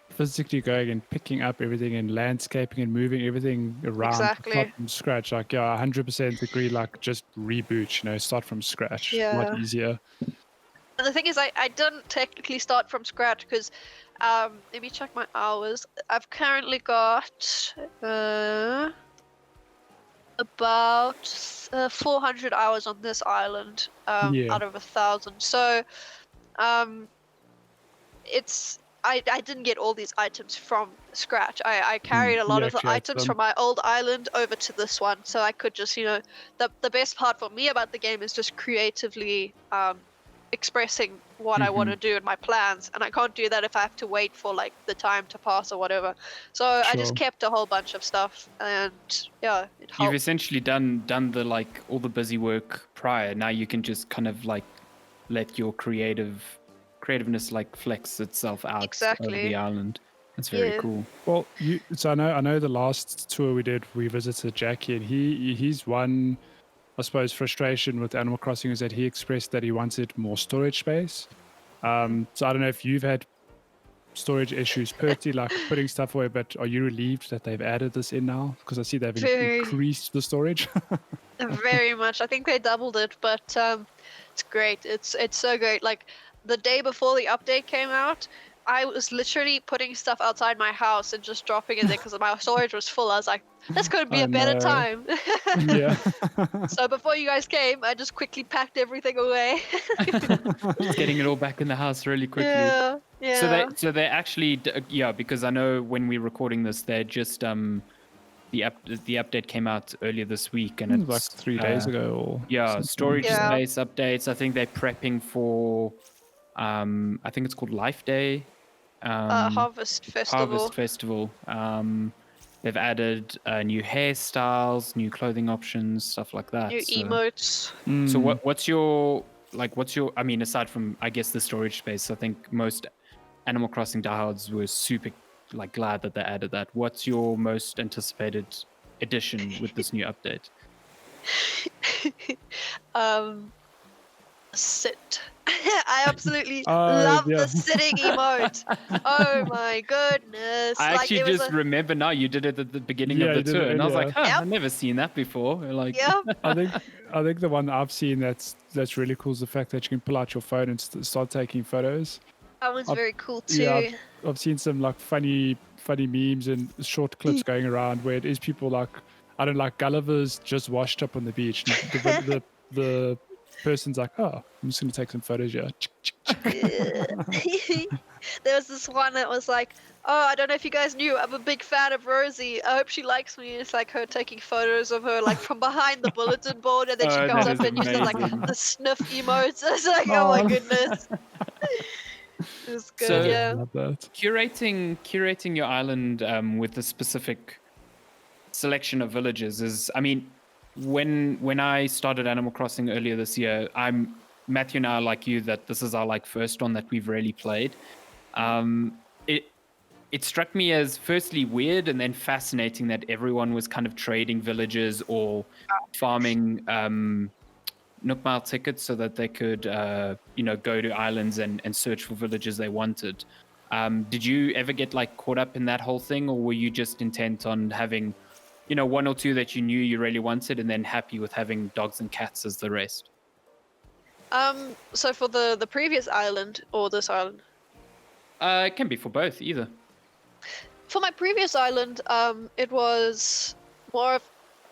physically going and picking up everything and landscaping and moving everything around Exactly. start from scratch. Like, yeah, 100% agree. Like, just reboot, you know, start from scratch. A lot easier. And the thing is, I didn't technically start from scratch because, let me check my hours. I've currently got about 400 hours on this island out of 1,000. So it's I didn't get all these items from scratch. I carried a lot of the items from my old island over to this one, so I could just, you know, the best part for me about the game is just creatively expressing what I want to do and my plans, and I can't do that if I have to wait for like the time to pass or whatever. So I just kept a whole bunch of stuff, and yeah, it helped. You've essentially done the like all the busy work prior. Now you can just kind of like let your creativeness like flex itself out over the island. That's very cool. Well, so I know the last tour we did, we visited Jackie, and he's one, I suppose, frustration with Animal Crossing is that he expressed that he wanted more storage space. So I don't know if you've had storage issues, Perty, like putting stuff away, but are you relieved that they've added this in now? Because I see they've increased the storage. Very much. I think they doubled it, but it's great. It's so great. Like the day before the update came out, I was literally putting stuff outside my house and just dropping it there because my storage was full. I was like, "This could be a better time." Yeah. So before you guys came, I just quickly packed everything away. Just getting it all back in the house really quickly. Yeah. So they actually, because I know when we're recording this, they're just the update came out earlier this week, and it's like 3 days ago. Or storage space updates. I think they're prepping for, I think it's called Life Day. Harvest Festival. They've added new hairstyles, new clothing options, stuff like that. New emotes. So what's your, I mean, aside from, I guess, the storage space, I think most Animal Crossing diehards were super glad that they added that. What's your most anticipated addition with this new update? Sit. I absolutely love the sitting emote. Oh my goodness. I actually just remember now you did it at the beginning of the tour, and I was like, I've never seen that before. Like, I think the one I've seen that's really cool is the fact that you can pull out your phone and start taking photos. That was very cool too. Yeah, I've seen some like funny memes and short clips going around where it is people like, I don't know, like Gulliver's just washed up on the beach. And the person's like, oh, I'm just gonna take some photos here. There was this one that was like, oh, I don't know if you guys knew, I'm a big fan of Rosie. I hope she likes me. It's like her taking photos of her like from behind the bulletin board, and then she comes up and uses like the sniff emotes. It's like, oh my goodness. It was good, so, yeah. Love that. Curating your island with a specific selection of villages is, I mean, when I started Animal Crossing earlier this year, Matthew and I are like you, that this is our like first one that we've really played. It struck me as firstly weird and then fascinating that everyone was kind of trading villages or farming Nook Mile tickets so that they could, go to islands and search for villages they wanted. Did you ever get like caught up in that whole thing, or were you just intent on having, one or two that you knew you really wanted, and then happy with having dogs and cats as the rest? So for the previous island or this island? It can be for both, either. For my previous island, it was more of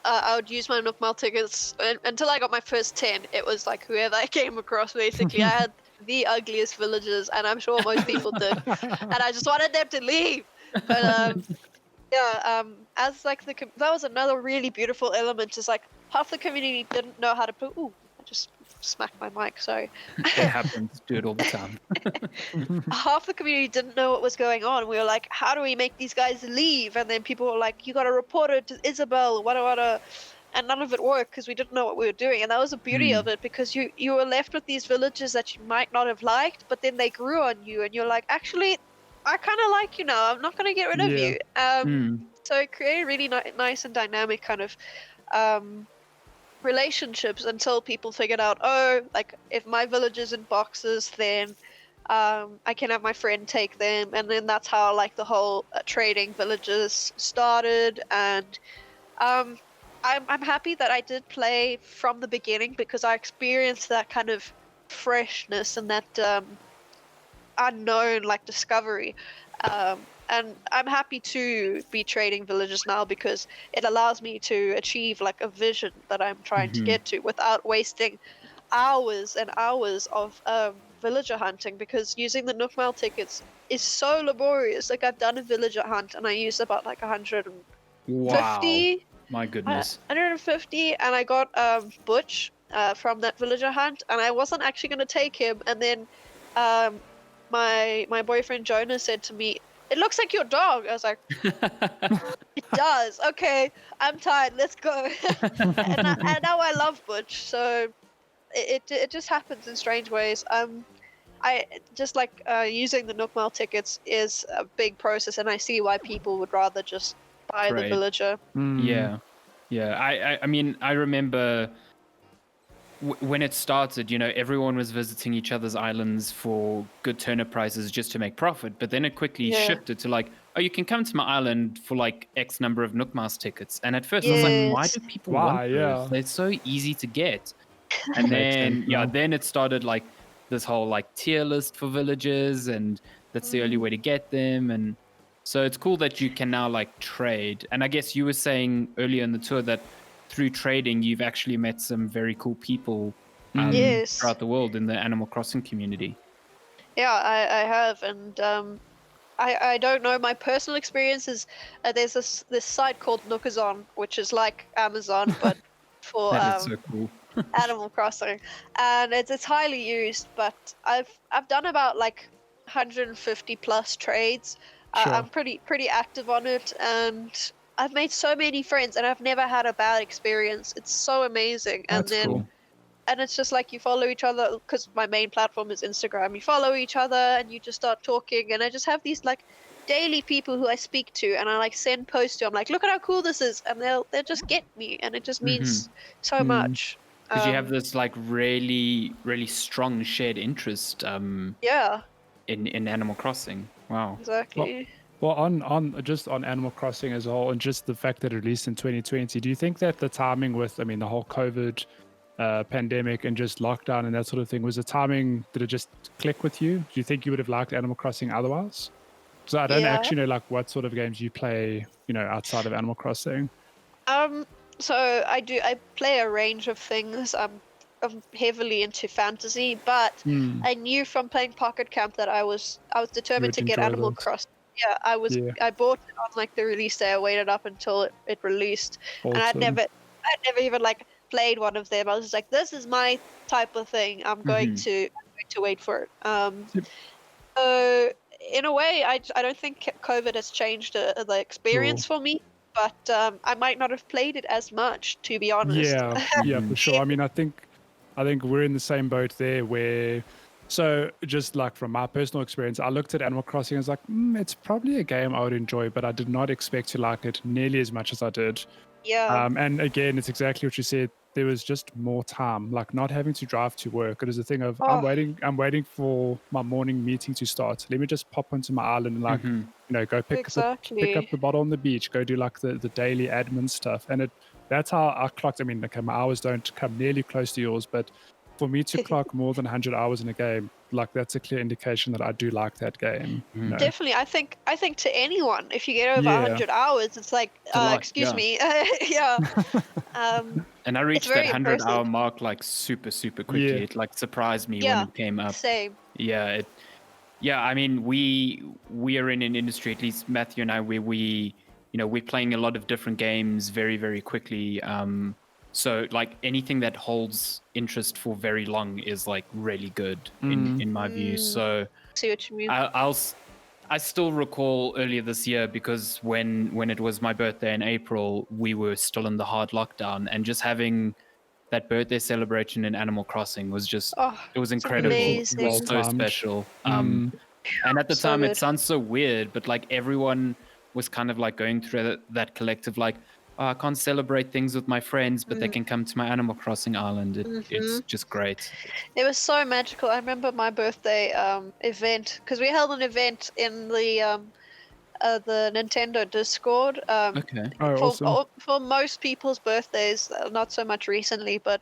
I would use my Nook Mile tickets until I got my first 10. It was like whoever I came across, basically. I had the ugliest villages, and I'm sure most people did. And I just wanted them to leave. But as like that was another really beautiful element. Is like half the community didn't know how to play. Ooh, I just smacked my mic. Sorry. It happens. Do it all the time. Half the community didn't know what was going on. We were like, how do we make these guys leave? And then people were like, you got to report it to Isabel, what. And none of it worked because we didn't know what we were doing. And that was the beauty of it, because you were left with these villages that you might not have liked, but then they grew on you and you're like, actually, I kind of like you now. I'm not going to get rid of you. So it created really nice and dynamic kind of relationships until people figured out, like if my village is in boxes, then I can have my friend take them, and then that's how like the whole trading villages started. And I'm happy that I did play from the beginning, because I experienced that kind of freshness and that unknown like discovery. And I'm happy to be trading villages now, because it allows me to achieve like a vision that I'm trying to get to without wasting hours and hours of villager hunting, because using the Nook Mile tickets is so laborious. Like I've done a villager hunt and I used about like 150. Wow. My goodness. 150, and I got Butch from that villager hunt, and I wasn't actually going to take him. And then my boyfriend Jonah said to me, "It looks like your dog." I was like, "It does. Okay, I'm tired. Let's go." and now I love Butch. So it just happens in strange ways. I just like using the Nook Mile tickets is a big process, and I see why people would rather just buy the villager. Yeah. I mean, I remember when it started, everyone was visiting each other's islands for good turnip prices just to make profit. But then it quickly shifted to like, oh, you can come to my island for like X number of Nook Mile tickets. And at first I was like, why do people want those? They're so easy to get. And then, then it started like this whole like tier list for villages, and that's the only way to get them. And so it's cool that you can now like trade. And I guess you were saying earlier in the tour that through trading, you've actually met some very cool people throughout the world in the Animal Crossing community. Yeah, I have. And I don't know, my personal experiences, there's this site called Nookazon, which is like Amazon, but for that is so cool. Animal Crossing. And it's highly used, but I've done about like 150 plus trades. I'm pretty active on it, and I've made so many friends, and I've never had a bad experience. It's so amazing. That's cool. And it's just like you follow each other, because my main platform is Instagram. You follow each other and you just start talking, and I just have these like daily people who I speak to, and I like send posts to. I'm like, look at how cool this is, and they'll just get me, and it just means so much. Because you have this like really, really strong shared interest. In Animal Crossing. Wow. Exactly. Well, on Animal Crossing as a whole, and just the fact that it released in 2020, do you think that the timing with, the whole COVID pandemic and just lockdown and that sort of thing, was the timing, did it just click with you? Do you think you would have liked Animal Crossing otherwise? So I don't actually know like what sort of games you play, outside of Animal Crossing. So I play a range of things. I'm heavily into fantasy, but I knew from playing Pocket Camp that I was determined to get Animal Crossing. Yeah, I bought it on like the release day. I waited up until it released, awesome. And I'd never even like played one of them. I was just like, this is my type of thing. I'm going to wait for it. So in a way, I don't think COVID has changed the experience for me, but I might not have played it as much, to be honest. Yeah, for sure. I I think we're in the same boat there where, so just like from my personal experience, I looked at Animal Crossing and was like, it's probably a game I would enjoy, but I did not expect to like it nearly as much as I did. Yeah. And again, it's exactly what you said. There was just more time, like not having to drive to work. It is a thing of Oh. I'm waiting for my morning meeting to start. Let me just pop onto my island and like, go pick Exactly. up the bottle on the beach, go do like the daily admin stuff. And that's how I clocked. I mean, okay, my hours don't come nearly close to yours, but for me to clock more than 100 hours in a game, like that's a clear indication that I do like that game. You know? Definitely. I think to anyone, if you get over Yeah. 100 hours, it's like, a lot, excuse yeah. me. Yeah. And I reached that very 100-hour impressive. mark like super quickly. Yeah. It like surprised me Yeah. when it came up. Same. Yeah, I mean, we are in an industry, at least Matthew and I, where we're playing a lot of different games very quickly. So like anything that holds interest for very long is like really good in my view. So See what you mean. I still recall earlier this year, because when it was my birthday in April, we were still in the hard lockdown, and just having that birthday celebration in Animal Crossing was just, it was incredible. It amazing. was so Well-timed. special. And at the So time, good. it sounds so weird, but like everyone was kind of like going through that collective, like, oh, I can't celebrate things with my friends, but they can come to my Animal Crossing island. It's just great. It was so magical. I remember my birthday event, because we held an event in the Nintendo Discord. Okay. Oh, awesome. For most people's birthdays, not so much recently, but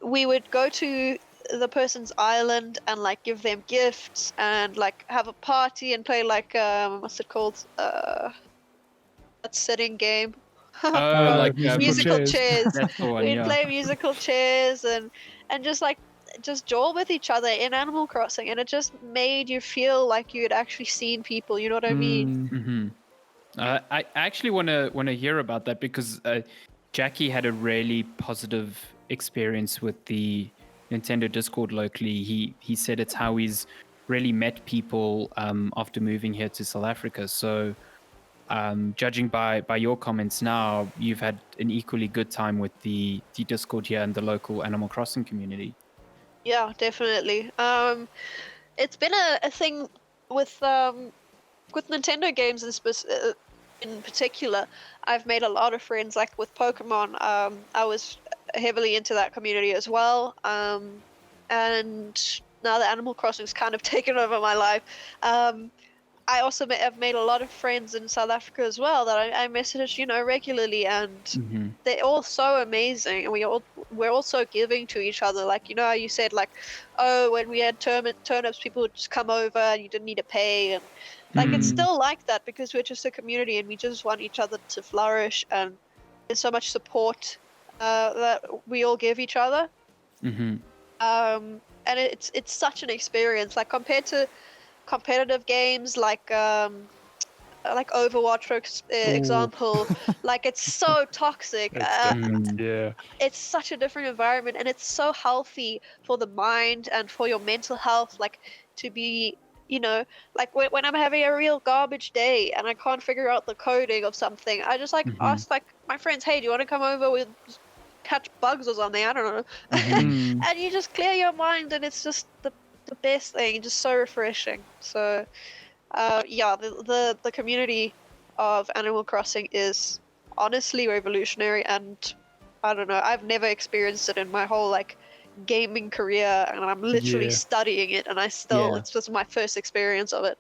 we would go to the person's island and like give them gifts and like have a party and play like what's it called? That sitting game. Oh, like musical chairs. That's the one, We'd yeah. play musical chairs and just jaw with each other in Animal Crossing, and it just made you feel like you had actually seen people. You know what I mean? I actually want to hear about that, because Jackie had a really positive experience with the Nintendo Discord locally. He said it's how he's really met people after moving here to South Africa. So judging by your comments now, you've had an equally good time with the Discord here and the local Animal Crossing community. Yeah, definitely. It's been a thing with Nintendo games in particular. I've made a lot of friends, like with Pokemon. I was heavily into that community as well. And now that Animal Crossing's kind of taken over my life, I also have made a lot of friends in South Africa as well that I message, regularly, and they're all so amazing, and we're all so giving to each other. Like, how you said, like, oh, when we had turnips, people would just come over and you didn't need to pay, and like it's still like that, because we're just a community and we just want each other to flourish, and there's so much support that we all give each other. And it's such an experience, like compared to competitive games like Overwatch, for example. Like, it's so toxic. Yeah. It's such a different environment, and it's so healthy for the mind and for your mental health, like to be, like when I'm having a real garbage day and I can't figure out the coding of something, I just ask like my friends, hey, do you want to come over, with catch bugs or something, I don't know. And you just clear your mind, and it's just the best thing, just so refreshing. So the community of Animal Crossing is honestly revolutionary, and I don't know, I've never experienced it in my whole like gaming career, and I'm literally studying it, and it's just my first experience of it.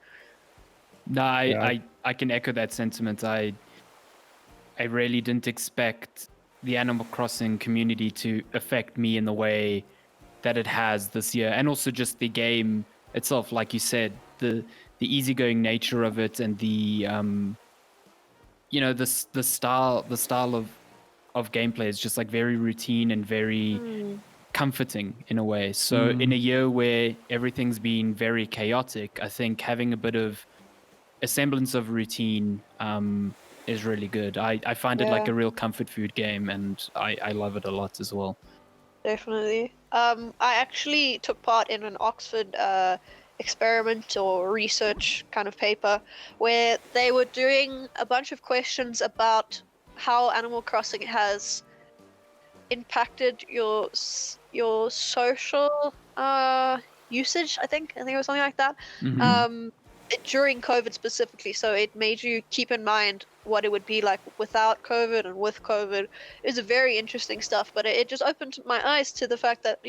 No, I can echo that sentiment. I really didn't expect the Animal Crossing community to affect me in the way that it has this year, and also just the game itself, like you said, the easygoing nature of it, and the the style of gameplay is just like very routine and very comforting in a way. So in a year where everything's been very chaotic, I think having a bit of a semblance of routine is really good. I find it like a real comfort food game, and I love it a lot as well. Definitely. I actually took part in an Oxford experiment or research kind of paper where they were doing a bunch of questions about how Animal Crossing has impacted your your social usage. I think it was something like that. Mhm. During COVID specifically, so it made you keep in mind what it would be like without COVID and with COVID. It was a very interesting stuff, but it just opened my eyes to the fact that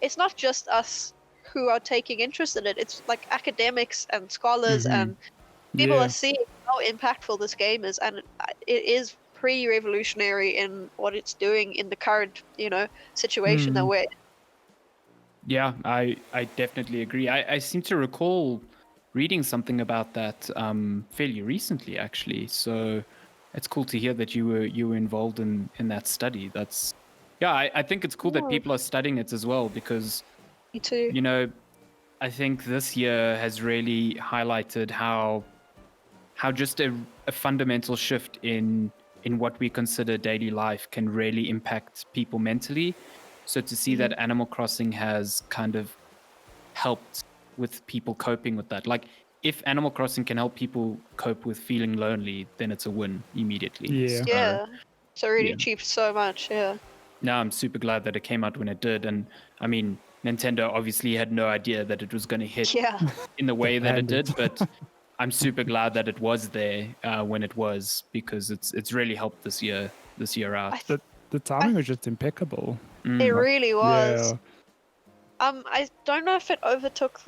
it's not just us who are taking interest in it. It's like academics and scholars Mhm. and people Yeah. are seeing how impactful this game is, and it is pretty revolutionary in what it's doing in the current situation that we're in. Yeah, I definitely agree. I seem to recall reading something about that fairly recently, actually. So it's cool to hear that you were involved in that study. Yeah, I think it's cool that Oh, people are studying it as well because me too. I think this year has really highlighted how just a fundamental shift in what we consider daily life can really impact people mentally. So to see that Animal Crossing has kind of helped with people coping with that. Like if Animal Crossing can help people cope with feeling lonely, then it's a win immediately. Yeah. So Yeah, so really yeah. achieved so much. Yeah. Now I'm super glad that it came out when it did. And I mean, Nintendo obviously had no idea that it was going to hit Yeah. in the way that it Bandit. did, but I'm super glad that it was there when it was because it's really helped this year out. I th- The timing was just impeccable. it Mm, really was. Yeah. I don't know if it overtook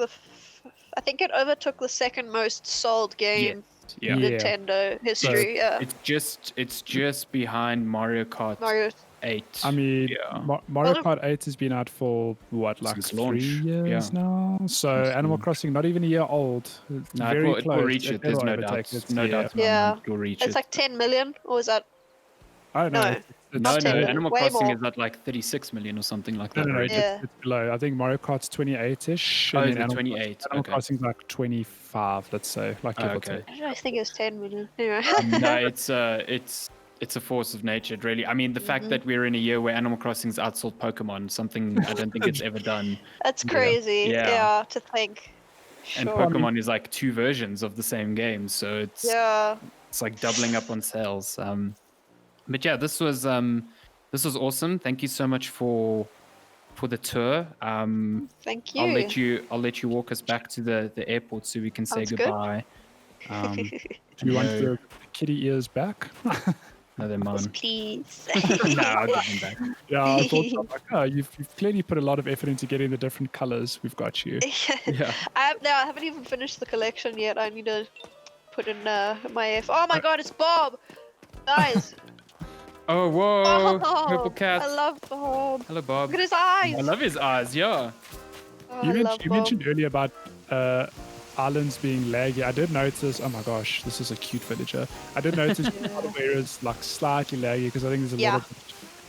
I think it overtook the second most sold game yeah. in Yeah. Nintendo history. Yeah. It's just behind Mario Kart Mario. 8. I mean, yeah. Mario Well, Kart 8 has been out for what, like Since 3 launch, years yeah. now? So Since Animal launch. Crossing, not even a year old. No, Very it will close. reach it. There's It'll no overtake doubt. it. No Yeah. doubt in my Yeah. mind. It will reach It's it. like 10 million, or is that? I don't know. No. It's No, Not 10 million, Animal way Crossing more. is at like 36 million or something like no, that no, no. already. Yeah. It's below. I think Mario Kart's 28-ish. Oh, And is then it Animal 28? Animal Okay. Crossing's like 25, let's say, like Oh, give or okay. take. I don't know, I think it was 10 million. Anyway. No, it's a force of nature, it really. I mean, the fact that we're in a year where Animal Crossing's outsold Pokemon, something I don't think it's ever done. That's crazy. Yeah. Yeah, to think. And Sure. Pokemon is like 2 versions of the same game, so Yeah. it's like doubling up on sales. But yeah, this was awesome. Thank you so much for the tour. Thank I'll you. let you walk us back to the airport so we can say Sounds good. goodbye. Do you want the kitty ears back? No, they're Yes, mine. please. No, I'll give them back. Yeah, I thought so. Like, oh, you've clearly put a lot of effort into getting the different colors. We've got you. Yeah. I haven't even finished the collection yet. I need to put in my F. Oh my god, it's Bob! Guys! Oh, whoa! Purple Bob! cat. I love Bob. Hello, Bob. Look at his eyes! I love his eyes. Yeah. Oh, You, I love you Bob. mentioned earlier about islands being laggy. I did notice. Oh my gosh, this is a cute villager. I did notice a lot of areas like slightly laggy because I think there's a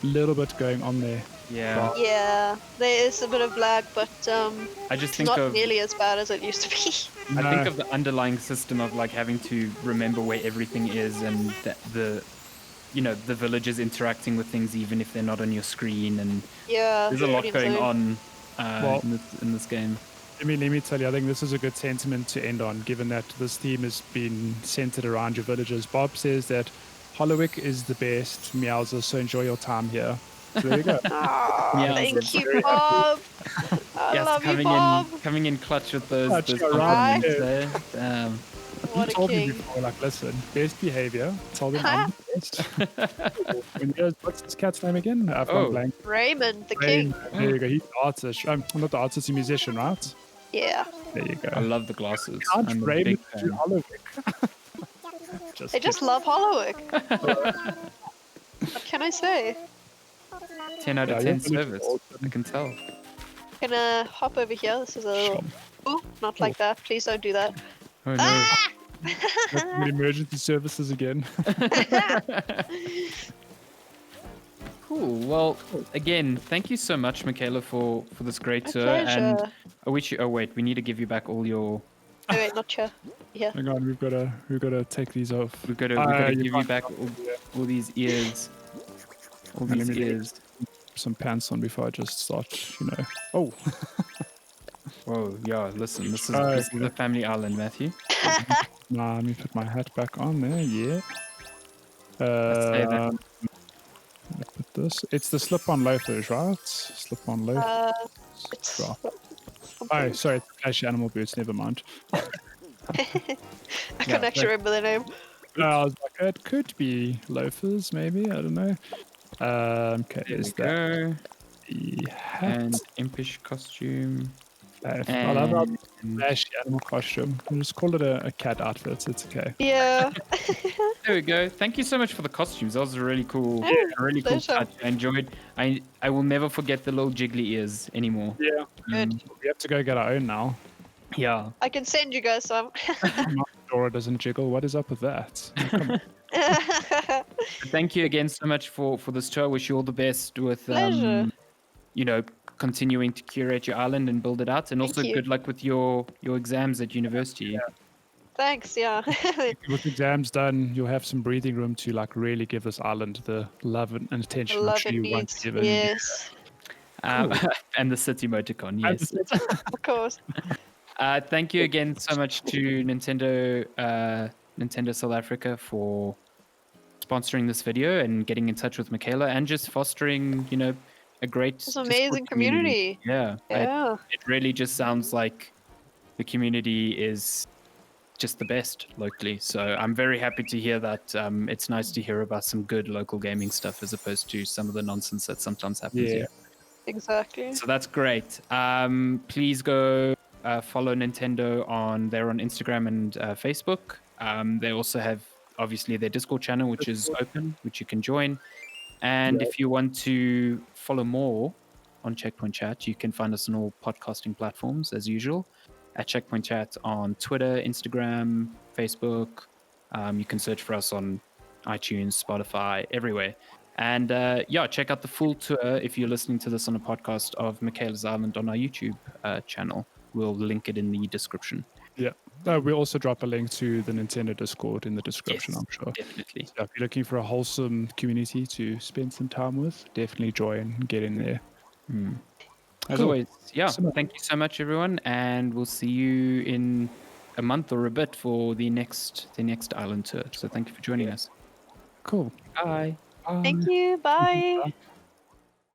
little bit going on there. Yeah. Yeah, there is a bit of lag, but I just it's think not of nearly as bad as it used to be. I No. think of the underlying system of like having to remember where everything is and the villagers interacting with things even if they're not on your screen, and Yeah, there's a lot pretty going insane. on Well- in this game. Let me tell you, I think this is a good sentiment to end on, given that this theme has been centered around your villagers. Bob says that Hollowick is the best, Meowser, so enjoy your time here. So there you go. Aw, Yeah, thank that's you, Bob. I Yes, love you, Bob. coming in clutch with those Clutch, those you're compliments right. there. What You a told me king. before, like, listen, best behavior. Told him I'm the best. And here's, what's this cat's name again? I've gone Oh. blank. Raymond, the Rain. king. There you go. He's the artist. Not the artist, he's a musician, right? Yeah. There you I go. love the glasses. Can't I'm a Raymond big do fan. Hollowick. I just love Hollowick. What can I say? 10 out of Yeah, 10 your village is service. awesome. I can tell. Gonna hop over here. This is a little. Oh, not like that. Please don't do that. Oh no. Ah! With emergency services again. Cool. Well, again, thank you so much, Michaela, for this great My tour. And pleasure. I wish you. Oh wait, we need to give you back all your. Oh, wait, not sure. Yeah. Hang on, we've got to take these off. We've got to You give you can't back all these ears. All Let these me ears. some pants on before I just start, Oh, Whoa, yeah. Listen, this is Okay. the family island, Matthew. nah, let me put my hat back on there. Yeah. Let's say that. Put this. It's the slip-on loafers, right? Slip-on loafers. It's Right. Oh, something- sorry, it's flashy animal boots. Never mind. I couldn't actually remember the name. I was like, it could be loafers, maybe. I don't know. Okay, There we is that go. the hat? And impish costume. I love how And flashy animal costume. We'll just call it a cat outfit. It's okay. Yeah. there we go. Thank you so much for the costumes. That was a really cool, Yeah, a really cool pleasure. touch. I enjoyed. I will never forget the little jiggly ears anymore. Yeah, Good. we have to go get our own now. Yeah. I can send you guys some. My Dora doesn't jiggle. What is up with that? Come on. Thank you again so much for this tour. Wish you all the best with Pleasure. you know, continuing to curate your island and build it out, and Thank also you. good luck with your exams at university. Thanks. Yeah. With exams done, you'll have some breathing room to like really give this island the love and attention I'm Love sure it you want needs. given. Yes. And the city emoticon, yes. Of course. Thank you again so much to Nintendo South Africa for sponsoring this video and getting in touch with Michaela and just fostering, a great It's Discord an amazing community. Yeah, Yeah. it really just sounds like the community is just the best locally. So I'm very happy to hear that. It's nice to hear about some good local gaming stuff as opposed to some of the nonsense that sometimes happens Yeah. here. Exactly. So that's great. Please go follow Nintendo on Instagram and Facebook. They also have obviously their Discord channel, which is open, which you can join. And if you want to follow more on Checkpoint Chat, you can find us on all podcasting platforms as usual at Checkpoint Chat on Twitter, Instagram, Facebook. You can search for us on iTunes, Spotify, everywhere. And check out the full tour if you're listening to this on a podcast of Michaela's Island on our YouTube channel. We'll link it in the description. Yeah. We'll also drop a link to the Nintendo Discord in the description, Yes, I'm sure. definitely. So if you're looking for a wholesome community to spend some time with, definitely join and get in there. As Cool. always, Awesome. thank you so much, everyone, and we'll see you in a month or a bit for the next island tour. So thank you for joining us. Cool. Bye. Bye. Thank you. Bye. Bye.